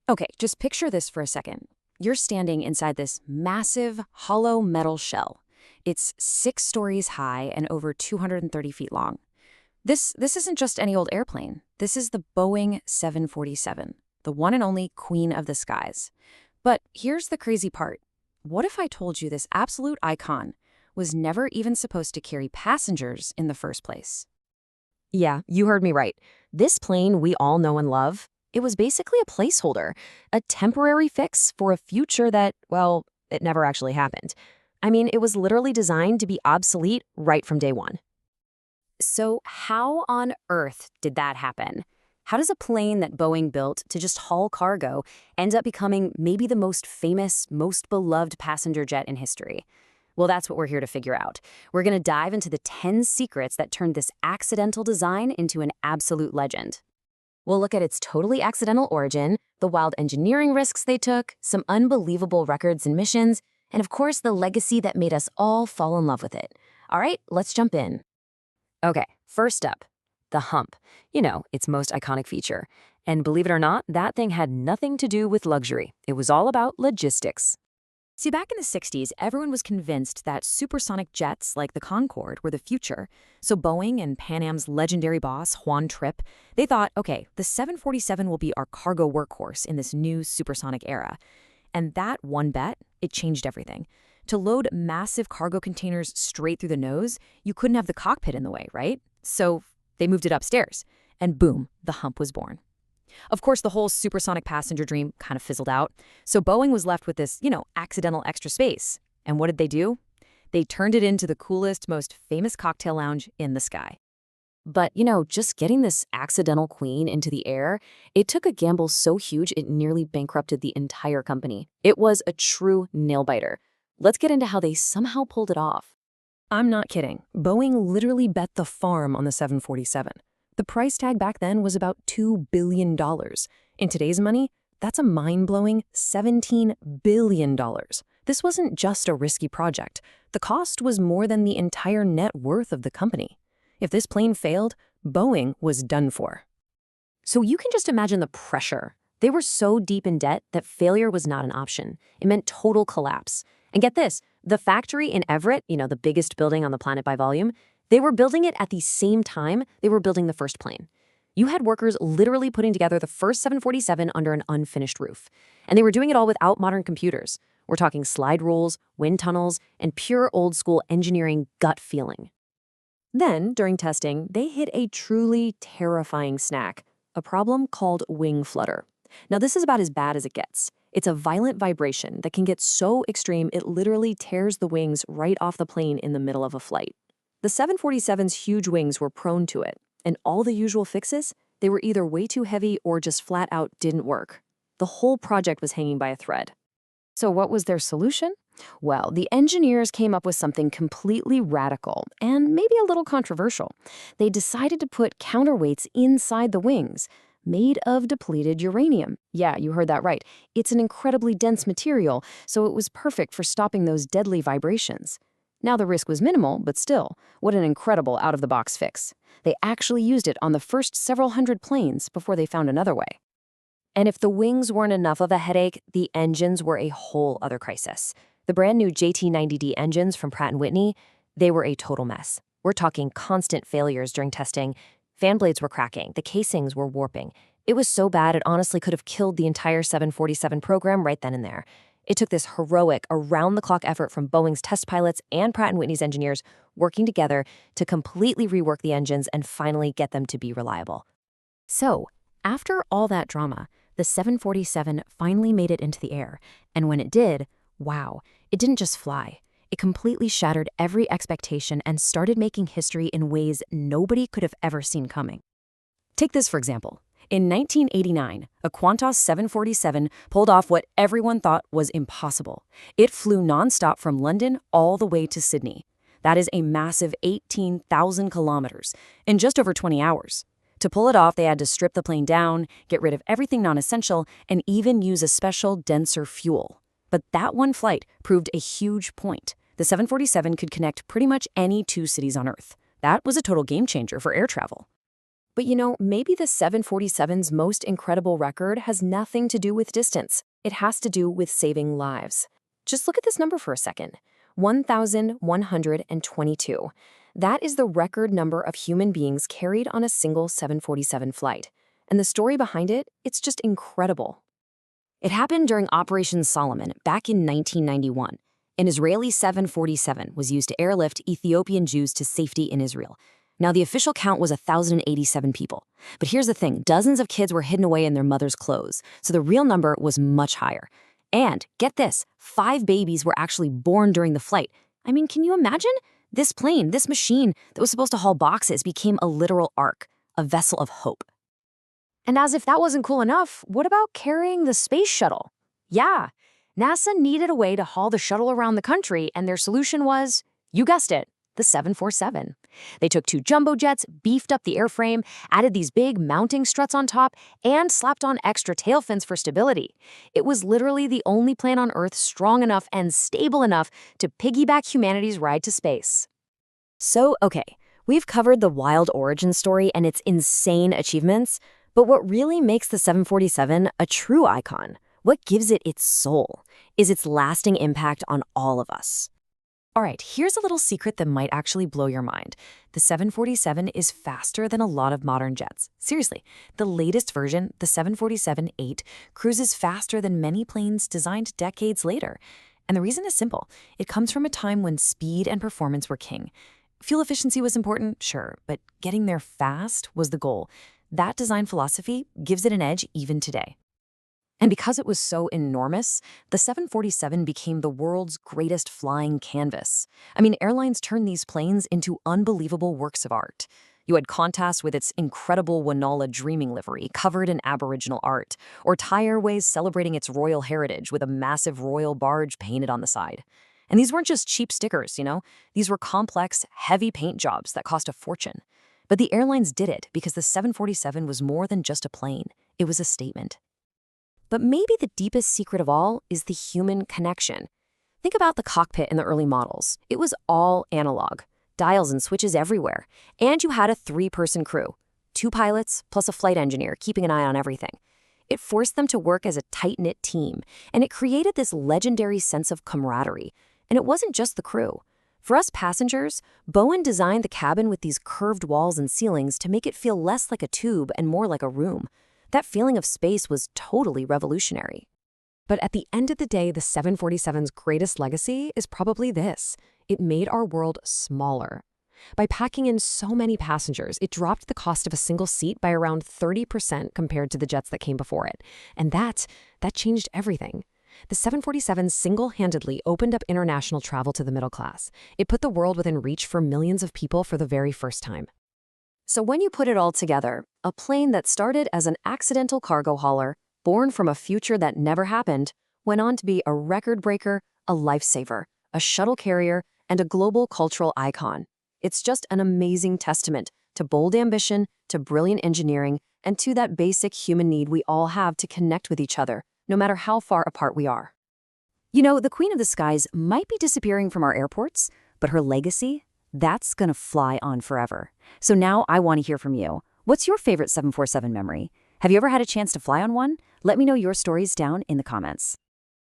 Okay, just picture this for a second. You're standing inside this massive, hollow metal shell. It's 6 stories high and over 230 feet long. This isn't just any old airplane. This is the Boeing 747, the one and only queen of the skies. But here's the crazy part. What if I told you this absolute icon was never even supposed to carry passengers in the first place? Yeah, you heard me right. This plane we all know and love, it was basically a placeholder, a temporary fix for a future that, well, it never actually happened. I mean, it was literally designed to be obsolete right from day one. So how on earth did that happen? How does a plane that Boeing built to just haul cargo end up becoming maybe the most famous, most beloved passenger jet in history? Well, that's what we're here to figure out. We're going to dive into the 10 secrets that turned this accidental design into an absolute legend. We'll look at its totally accidental origin, the wild engineering risks they took, some unbelievable records and missions, and of course, the legacy that made us all fall in love with it. All right, let's jump in. Okay, first up, the hump. You know, its most iconic feature. And believe it or not, that thing had nothing to do with luxury. It was all about logistics. See, back in the 60s, everyone was convinced that supersonic jets like the Concorde were the future. So Boeing and Pan Am's legendary boss, Juan Trippe, they thought, okay, the 747 will be our cargo workhorse in this new supersonic era. And that one bet, it changed everything. To load massive cargo containers straight through the nose, you couldn't have the cockpit in the way, right? So they moved it upstairs, and boom, the hump was born. Of course, the whole supersonic passenger dream kind of fizzled out, so Boeing was left with this, accidental extra space. And what did they do? They turned it into the coolest, most famous cocktail lounge in the sky. But, just getting this accidental queen into the air, it took a gamble so huge it nearly bankrupted the entire company. It was a true nail-biter. Let's get into how they somehow pulled it off. I'm not kidding. Boeing literally bet the farm on the 747. The price tag back then was about $2 billion. In today's money, that's a mind-blowing $17 billion. This wasn't just a risky project. The cost was more than the entire net worth of the company. If this plane failed, Boeing was done for. So you can just imagine the pressure. They were so deep in debt that failure was not an option. It meant total collapse. And get this, the factory in Everett, the biggest building on the planet by volume, they were building it at the same time they were building the first plane. You had workers literally putting together the first 747 under an unfinished roof. And they were doing it all without modern computers. We're talking slide rules, wind tunnels, and pure old-school engineering gut feeling. Then, during testing, they hit a truly terrifying snack, a problem called wing-flutter. Now, this is about as bad as it gets. It's a violent vibration that can get so extreme it literally tears the wings right off the plane in the middle of a flight. The 747's huge wings were prone to it, and all the usual fixes, they were either way too heavy or just flat out didn't work. The whole project was hanging by a thread. So what was their solution? Well, the engineers came up with something completely radical and maybe a little controversial. They decided to put counterweights inside the wings, made of depleted uranium. Yeah, you heard that right. It's an incredibly dense material, so it was perfect for stopping those deadly vibrations. Now the risk was minimal, but still, what an incredible out-of-the-box fix. They actually used it on the first several hundred planes before they found another way. And if the wings weren't enough of a headache, the engines were a whole other crisis. The brand new JT90D engines from Pratt & Whitney, they were a total mess. We're talking constant failures during testing. Fan blades were cracking, the casings were warping. It was so bad it honestly could have killed the entire 747 program right then and there. It took this heroic, around-the-clock effort from Boeing's test pilots and Pratt & Whitney's engineers working together to completely rework the engines and finally get them to be reliable. So, after all that drama, the 747 finally made it into the air. And when it did, wow, it didn't just fly. It completely shattered every expectation and started making history in ways nobody could have ever seen coming. Take this for example. In 1989, a Qantas 747 pulled off what everyone thought was impossible. It flew nonstop from London all the way to Sydney. That is a massive 18,000 kilometers in just over 20 hours. To pull it off, they had to strip the plane down, get rid of everything non-essential, and even use a special, denser fuel. But that one flight proved a huge point. The 747 could connect pretty much any 2 cities on Earth. That was a total game changer for air travel. But maybe the 747's most incredible record has nothing to do with distance. It has to do with saving lives. Just look at this number for a second. 1,122. That is the record number of human beings carried on a single 747 flight. And the story behind it, it's just incredible. It happened during Operation Solomon back in 1991. An Israeli 747 was used to airlift Ethiopian Jews to safety in Israel. Now, the official count was 1,087 people. But here's the thing, dozens of kids were hidden away in their mother's clothes, so the real number was much higher. And, get this, 5 babies were actually born during the flight. I mean, can you imagine? This plane, this machine that was supposed to haul boxes became a literal ark, a vessel of hope. And as if that wasn't cool enough, what about carrying the space shuttle? Yeah, NASA needed a way to haul the shuttle around the country, and their solution was, you guessed it, the 747. They took 2 jumbo jets, beefed up the airframe, added these big mounting struts on top, and slapped on extra tail fins for stability. It was literally the only plane on Earth strong enough and stable enough to piggyback humanity's ride to space. So, okay, we've covered the wild origin story and its insane achievements, but what really makes the 747 a true icon? What gives it its soul? Is its lasting impact on all of us? All right, here's a little secret that might actually blow your mind. The 747 is faster than a lot of modern jets. Seriously, the latest version, the 747-8, cruises faster than many planes designed decades later. And the reason is simple. It comes from a time when speed and performance were king. Fuel efficiency was important, sure, but getting there fast was the goal. That design philosophy gives it an edge even today. And because it was so enormous, the 747 became the world's greatest flying canvas. I mean, airlines turned these planes into unbelievable works of art. You had Qantas with its incredible Wanola dreaming livery covered in Aboriginal art, or Thai Airways celebrating its royal heritage with a massive royal barge painted on the side. And these weren't just cheap stickers, These were complex, heavy paint jobs that cost a fortune. But the airlines did it because the 747 was more than just a plane. It was a statement. But maybe the deepest secret of all is the human connection. Think about the cockpit in the early models. It was all analog, dials and switches everywhere. And you had a 3-person crew, 2 pilots plus a flight engineer keeping an eye on everything. It forced them to work as a tight-knit team, and it created this legendary sense of camaraderie. And it wasn't just the crew. For us passengers, Boeing designed the cabin with these curved walls and ceilings to make it feel less like a tube and more like a room. That feeling of space was totally revolutionary. But at the end of the day, the 747's greatest legacy is probably this. It made our world smaller. By packing in so many passengers, it dropped the cost of a single seat by around 30% compared to the jets that came before it. And that changed everything. The 747 single-handedly opened up international travel to the middle class. It put the world within reach for millions of people for the very first time. So when you put it all together, a plane that started as an accidental cargo hauler, born from a future that never happened, went on to be a record breaker, a lifesaver, a shuttle carrier, and a global cultural icon. It's just an amazing testament to bold ambition, to brilliant engineering, and to that basic human need we all have to connect with each other, no matter how far apart we are. The Queen of the Skies might be disappearing from our airports, but her legacy, that's gonna fly on forever. So now I want to hear from you. What's your favorite 747 memory? Have you ever had a chance to fly on one? Let me know your stories down in the comments.